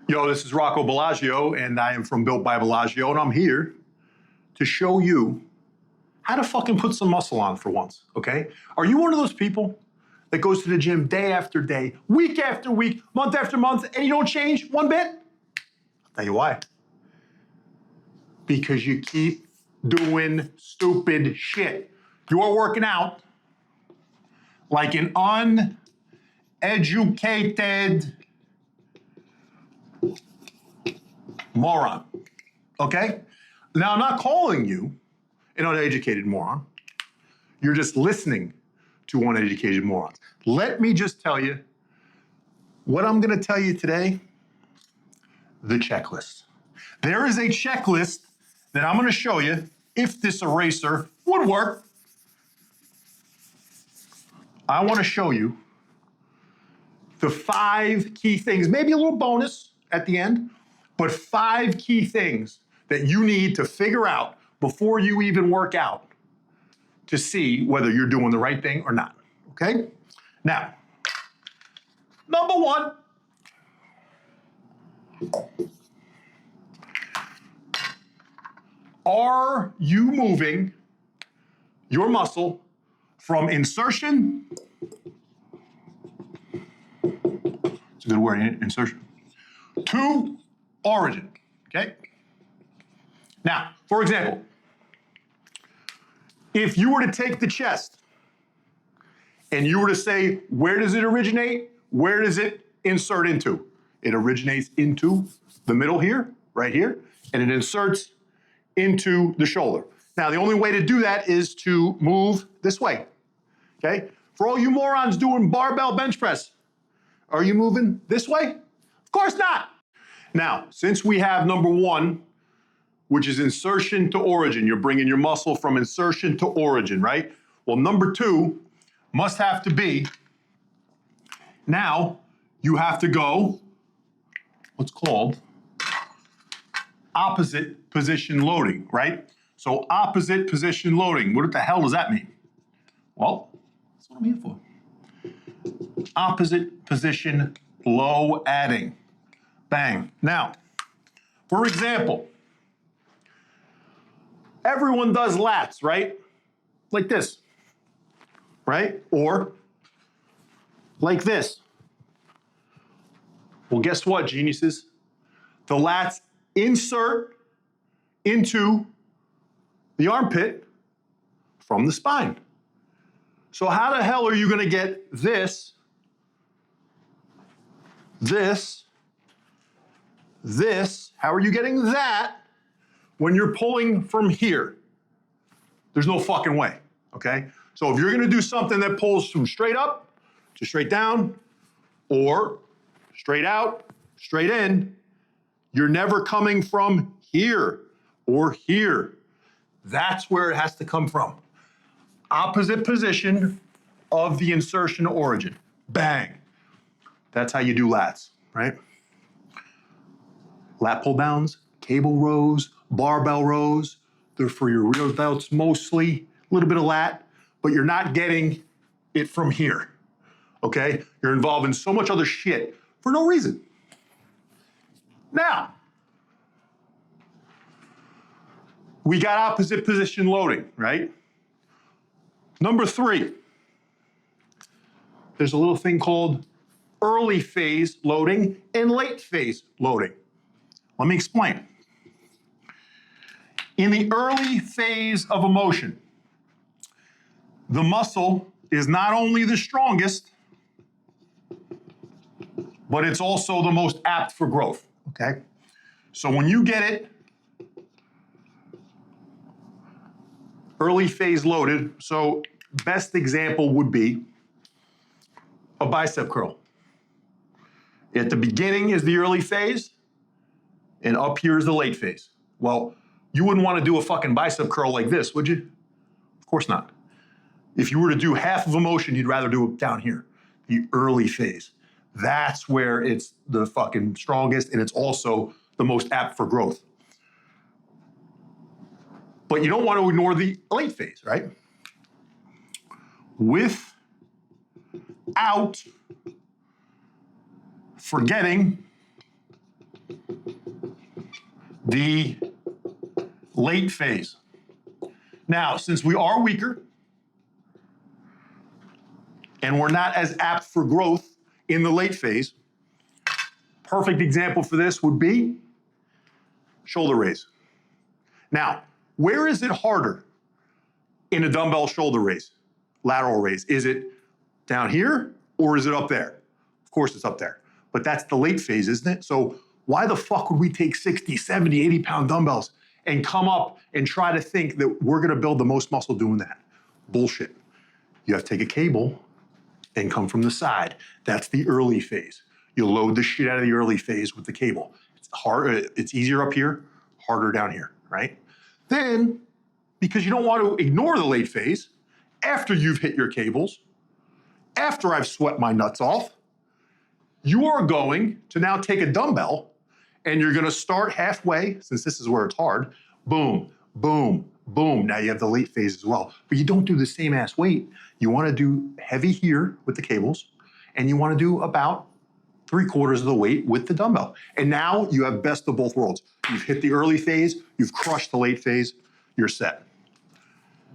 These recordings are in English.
Yo, this is Rocco Bellagio, and I am from Built by Bellagio, and I'm here to show you how to fucking put some muscle on for once, okay? Are you one of those people that goes to the gym day after day, week after week, month after month, and you don't change one bit? I'll tell you why. Because you keep doing stupid shit. You're working out like an uneducated moron, okay? Now, I'm not calling you an uneducated moron. You're just listening to uneducated morons. Let me just tell you what I'm gonna tell you today, the checklist. There is a checklist that I'm gonna show you if this eraser would work. I wanna show you the 5 key things, maybe a little bonus at the end, but 5 key things that you need to figure out before you even work out to see whether you're doing the right thing or not, okay? Now, number 1, are you moving your muscle from insertion, it's a good word, insertion, to origin, okay? Now, for example, if you were to take the chest and you were to say, where does it originate? Where does it insert into? It originates into the middle here, right here, and it inserts into the shoulder. Now, the only way to do that is to move this way, okay? For all you morons doing barbell bench press, are you moving this way? Of course not. Now, since we have number 1, which is insertion to origin, you're bringing your muscle from insertion to origin, right? Well, number 2 must have to be, now you have to go what's called opposite position loading, right? So opposite position loading, what the hell does that mean? Well, that's what I'm here for. Opposite position low adding. Bang. Now, for example, everyone does lats, right? Like this, right? Or like this. Well, guess what, geniuses? The lats insert into the armpit from the spine. So how the hell are you gonna get this, how are you getting that when you're pulling from here? There's no fucking way, okay? So if you're gonna do something that pulls from straight up to straight down, or straight out, straight in, you're never coming from here or here. That's where it has to come from. Opposite position of the insertion origin. Bang. That's how you do lats, right? Lat pull downs, cable rows, barbell rows, they're for your rear delts mostly, a little bit of lat, but you're not getting it from here, okay? You're involved in so much other shit for no reason. Now, we got opposite position loading, right? Number 3, there's a little thing called early phase loading and late phase loading. Let me explain. In the early phase of a motion, the muscle is not only the strongest, but it's also the most apt for growth, okay? So when you get it early phase loaded, so best example would be a bicep curl. At the beginning is the early phase, and up here is the late phase. Well, you wouldn't want to do a fucking bicep curl like this, would you? Of course not. If you were to do half of a motion, you'd rather do it down here, the early phase. That's where it's the fucking strongest, and it's also the most apt for growth. But you don't want to ignore the late phase, right? Without forgetting the late phase. Now, since we are weaker and we're not as apt for growth in the late phase, perfect example for this would be shoulder raise. Now, where is it harder in a dumbbell shoulder raise, lateral raise? Is it down here or is it up there? Of course it's up there, but that's the late phase, isn't it? So why the fuck would we take 60, 70, 80 pound dumbbells and come up and try to think that we're gonna build the most muscle doing that? Bullshit. You have to take a cable and come from the side. That's the early phase. You load the shit out of the early phase with the cable. It's hard, it's easier up here, harder down here, right? Then, because you don't want to ignore the late phase, after you've hit your cables, after I've sweat my nuts off, you are going to now take a dumbbell and you're gonna start halfway, since this is where it's hard, boom, boom, boom. Now you have the late phase as well, but you don't do the same ass weight. You wanna do heavy here with the cables, and you wanna do about 3/4 of the weight with the dumbbell. And now you have best of both worlds. You've hit the early phase, you've crushed the late phase, you're set.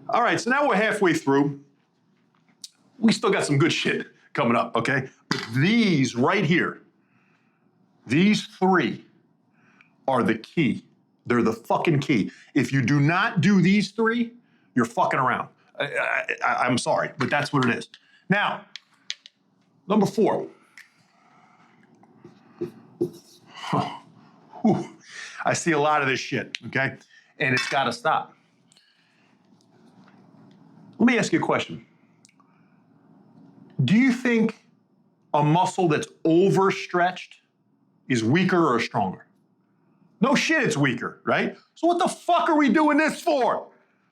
All right, so now we're halfway through. We still got some good shit coming up, okay? But these right here, these three are the key. They're the fucking key. If you do not do these three, you're fucking around. I'm sorry, but that's what it is. Now, number 4. I see a lot of this shit, okay? And it's gotta stop. Let me ask you a question. Do you think a muscle that's overstretched is weaker or stronger? No shit, it's weaker, right? So what the fuck are we doing this for?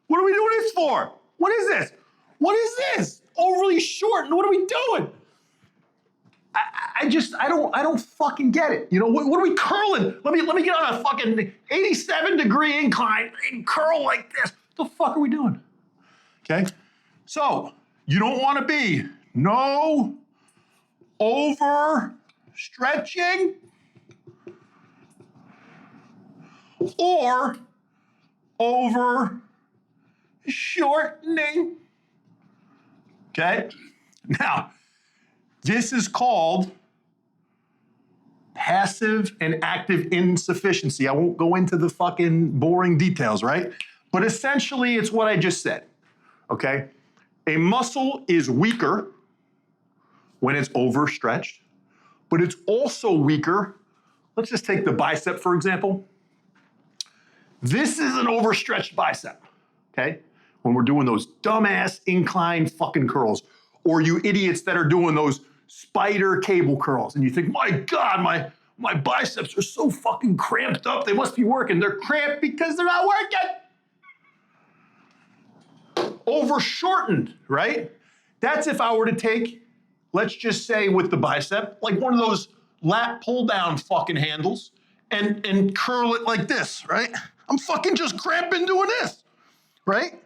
What are we doing this for? What is this? What is this? Overly short, and what are we doing? I don't fucking get it. You know, what are we curling? Let me get on a fucking 87-degree incline and curl like this. What the fuck are we doing? Okay? So, you don't want to be no over stretching or over shortening. Okay? Now, this is called passive and active insufficiency. I won't go into the fucking boring details, right? But essentially, it's what I just said, okay? A muscle is weaker when it's overstretched, but it's also weaker. Let's just take the bicep, for example. This is an overstretched bicep, okay? When we're doing those dumbass incline fucking curls, or you idiots that are doing those spider cable curls, and you think, my God, my biceps are so fucking cramped up, they must be working. They're cramped because they're not working. Over-shortened, right? That's if I were to take, let's just say with the bicep, like one of those lat pull-down fucking handles and curl it like this, right? I'm fucking just cramping doing this, right?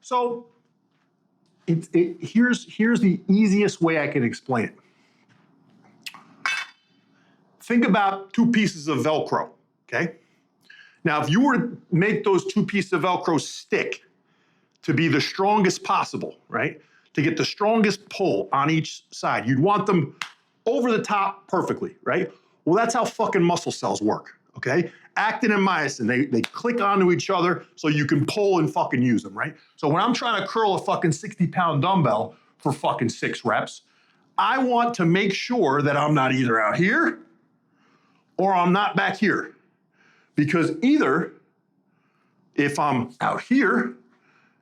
So here's the easiest way I can explain it. Think about 2 pieces of Velcro, okay? Now, if you were to make those 2 pieces of Velcro stick to be the strongest possible, right? To get the strongest pull on each side, you'd want them over the top perfectly, right? Well, that's how fucking muscle cells work, okay? Actin and myosin, they click onto each other so you can pull and fucking use them, right? So when I'm trying to curl a fucking 60-pound dumbbell for fucking 6 reps, I want to make sure that I'm not either out here or I'm not back here. Because either if I'm out here,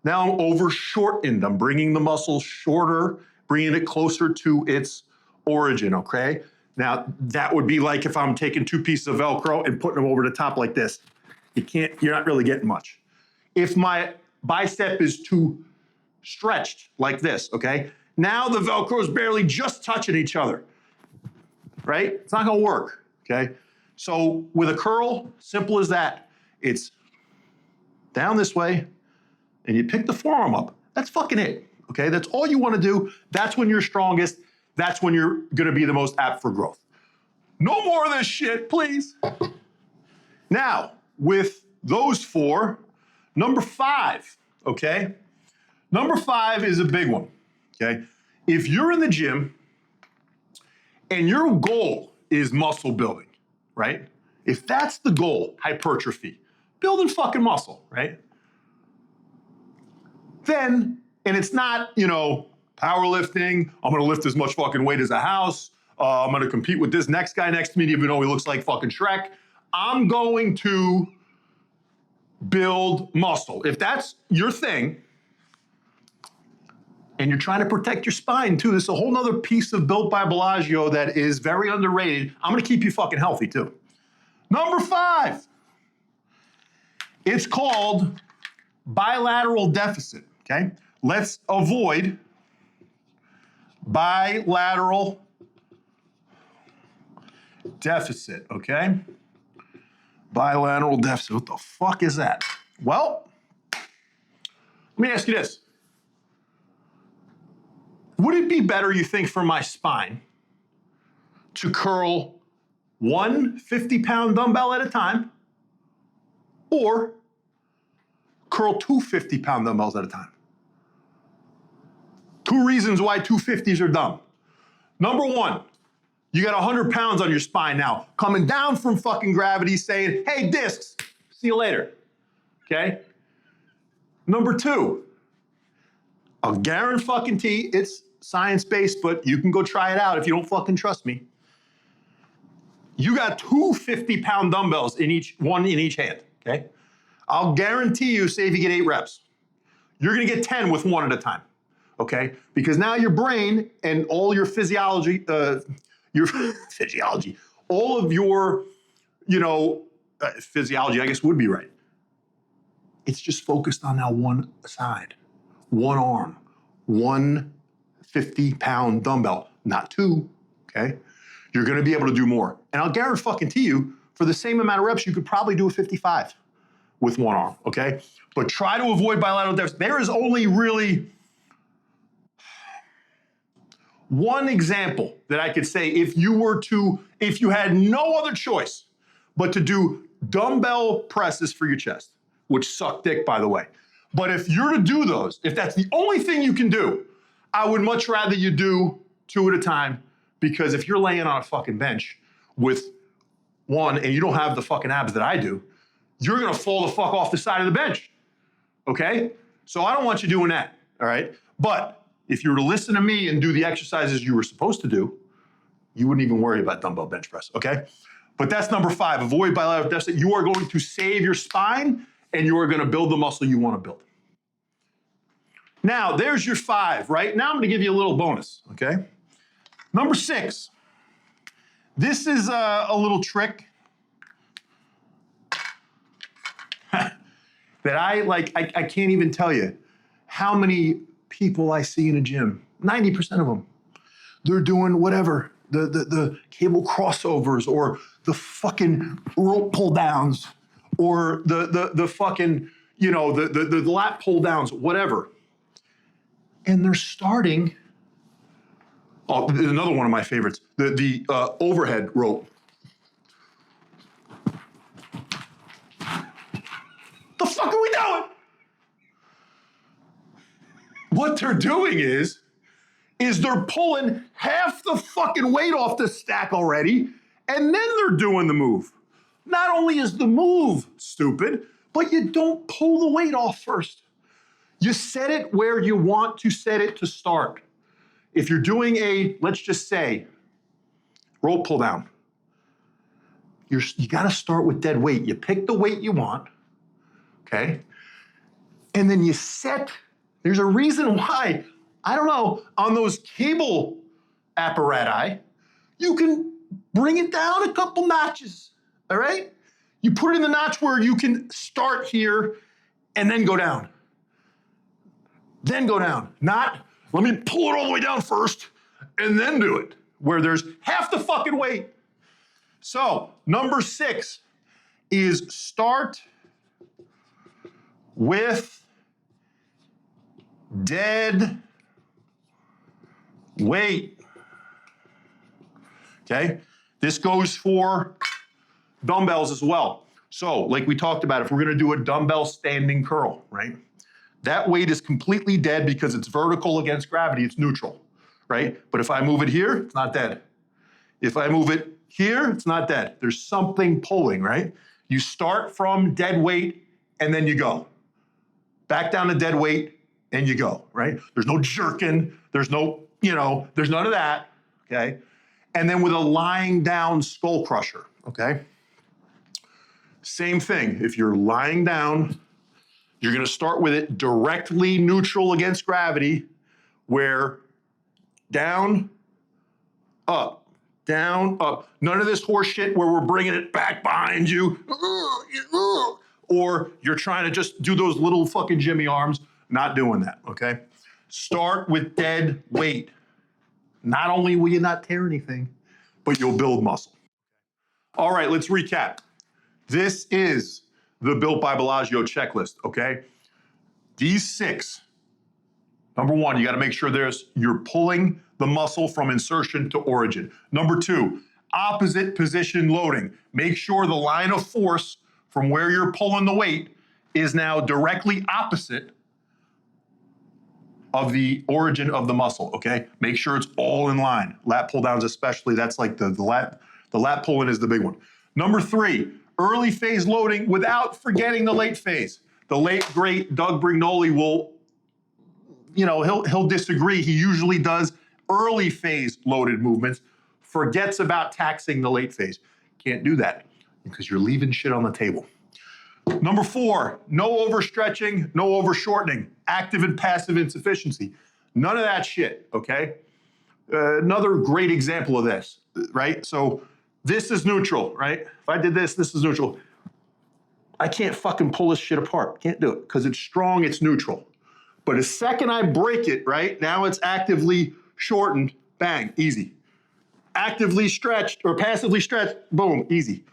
now I'm over shortened. I'm bringing the muscle shorter, bringing it closer to its origin, okay? Now, that would be like if I'm taking 2 pieces of Velcro and putting them over the top like this. You're not really getting much. If my bicep is too stretched like this, okay? Now the Velcro is barely just touching each other, right? It's not gonna work, okay? So with a curl, simple as that. It's down this way, and you pick the forearm up. That's fucking it, okay? That's all you wanna do. That's when you're strongest. That's when you're gonna be the most apt for growth. No more of this shit, please. Now, with those four, number 5, okay? Number 5 is a big one, okay? If you're in the gym and your goal is muscle building, right? If that's the goal, hypertrophy, building fucking muscle, right? Then, and it's not, you know, powerlifting, I'm gonna lift as much fucking weight as a house, I'm gonna compete with this next guy next to me, even though he looks like fucking Shrek. I'm going to build muscle. If that's your thing, and you're trying to protect your spine too, this is a whole nother piece of Built by Bellagio that is very underrated. I'm gonna keep you fucking healthy too. Number 5, it's called bilateral deficit, okay? Let's avoid bilateral deficit, okay? Bilateral deficit, what the fuck is that? Well, let me ask you this. Would it be better, you think, for my spine to curl one 50-pound dumbbell at a time or curl two 50-pound dumbbells at a time? 2 reasons why 250s are dumb. Number 1, you got 100 pounds on your spine now, coming down from fucking gravity saying, hey, discs, see you later, okay? Number 2, I'll guarantee it's science-based, but you can go try it out if you don't fucking trust me. You got 2 50-pound dumbbells one in each hand, okay? I'll guarantee you, say if you get 8 reps, you're gonna get 10 with one at a time, okay? Because now your brain and all your physiology, all of your, physiology, I guess would be right. It's just focused on now one side, one arm, one 50-pound dumbbell, not 2, okay? You're gonna be able to do more. And I'll guarantee you, for the same amount of reps, you could probably do a 55 with one arm, okay? But try to avoid bilateral deficit. There is only really one example that I could say if you had no other choice but to do dumbbell presses for your chest, which suck dick, by the way. But if you're to do those, if that's the only thing you can do, I would much rather you do 2 at a time, because if you're laying on a fucking bench with one and you don't have the fucking abs that I do, you're gonna fall the fuck off the side of the bench, okay? So I don't want you doing that, all right? But if you were to listen to me and do the exercises you were supposed to do, you wouldn't even worry about dumbbell bench press, okay? But that's number 5, avoid bilateral deficit. You are going to save your spine and you are gonna build the muscle you wanna build. Now, there's your 5, right? Now I'm gonna give you a little bonus, okay? Number 6, this is a little trick that I can't even tell you how many people I see in a gym, 90% of them, they're doing whatever, the cable crossovers or the fucking rope pull downs or the fucking, the lat pull downs, whatever. And they're starting, another one of my favorites, the overhead rope. The fuck are we doing? What they're doing is they're pulling half the fucking weight off the stack already, and then they're doing the move. Not only is the move stupid, but you don't pull the weight off first. You set it where you want to set it to start. If you're doing let's just say, rope pull down, you gotta start with dead weight. You pick the weight you want, okay? And then you set, there's a reason why, I don't know, on those cable apparati, you can bring it down a couple notches, all right? You put it in the notch where you can start here and then go down. Then go down. Not, let me pull it all the way down first and then do it, where there's half the fucking weight. So, number 6 is start with dead weight. Okay? This goes for dumbbells as well. So like we talked about, if we're gonna do a dumbbell standing curl, right? That weight is completely dead because it's vertical against gravity, it's neutral, right? But if I move it here, it's not dead. If I move it here, it's not dead. There's something pulling, right? You start from dead weight and then you go. Back down to dead weight and you go, right? There's no jerking, there's no, there's none of that, okay? And then with a lying down skull crusher, okay? Same thing, if you're lying down, you're gonna start with it directly neutral against gravity, where down, up, down, up. None of this horse shit where we're bringing it back behind you, or you're trying to just do those little fucking Jimmy arms. Not doing that, okay? Start with dead weight. Not only will you not tear anything, but you'll build muscle. All right, let's recap. This is the Built by Bellagio checklist, okay? These 6, number 1, you gotta make sure you're pulling the muscle from insertion to origin. Number 2, opposite position loading. Make sure the line of force from where you're pulling the weight is now directly opposite of the origin of the muscle, okay? Make sure it's all in line. Lat pull downs especially, that's like the lat pulling is the big one. Number 3, early phase loading without forgetting the late phase. The late great Doug Brignoli will, he'll disagree. He usually does early phase loaded movements, forgets about taxing the late phase. Can't do that because you're leaving shit on the table. Number 4, no overstretching, no overshortening, active and passive insufficiency. None of that shit, okay? Another great example of this, right? So this is neutral, right? If I did this, this is neutral. I can't fucking pull this shit apart. Can't do it because it's strong, it's neutral. But the second I break it, right, now it's actively shortened, bang, easy. Actively stretched or passively stretched, boom, easy.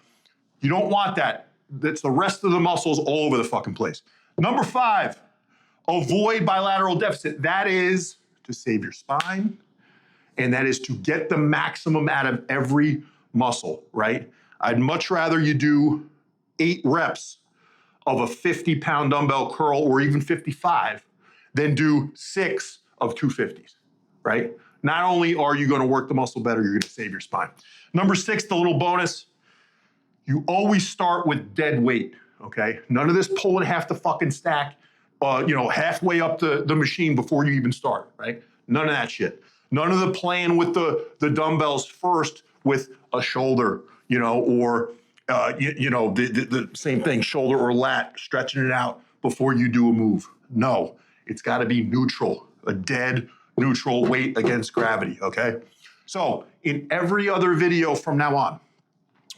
You don't want that. That's the rest of the muscles all over the fucking place. Number 5, avoid bilateral deficit. That is to save your spine, and that is to get the maximum out of every muscle, right? I'd much rather you do 8 reps of a 50-pound dumbbell curl or even 55 than do 6 of 250s, right? Not only are you gonna work the muscle better, you're gonna save your spine. Number 6, the little bonus, you always start with dead weight, okay? None of this pulling half the fucking stack, halfway up the machine before you even start, right? None of that shit. None of the playing with the dumbbells first with a shoulder, or the same thing, shoulder or lat, stretching it out before you do a move. No, it's gotta be neutral, a dead neutral weight against gravity, okay? So in every other video from now on,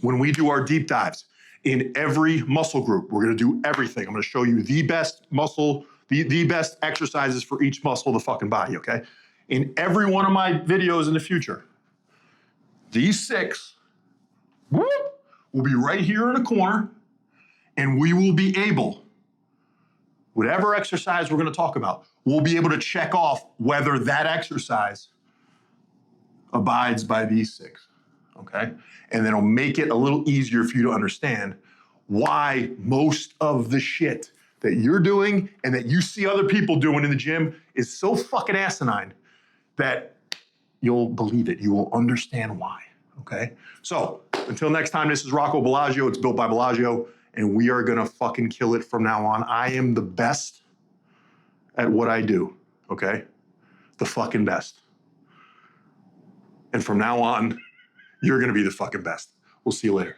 when we do our deep dives, in every muscle group, we're gonna do everything. I'm gonna show you the best muscle, the best exercises for each muscle of the fucking body, okay? In every one of my videos in the future, these 6, will be right here in a corner, and we will be able, whatever exercise we're gonna talk about, we'll be able to check off whether that exercise abides by these 6, okay? And then it'll make it a little easier for you to understand why most of the shit that you're doing and that you see other people doing in the gym is so fucking asinine that you'll believe it. You will understand why, okay? So until next time, this is Rocco Bellagio. It's Built by Bellagio, and we are gonna fucking kill it from now on. I am the best at what I do, okay? The fucking best. And from now on, you're gonna be the fucking best. We'll see you later.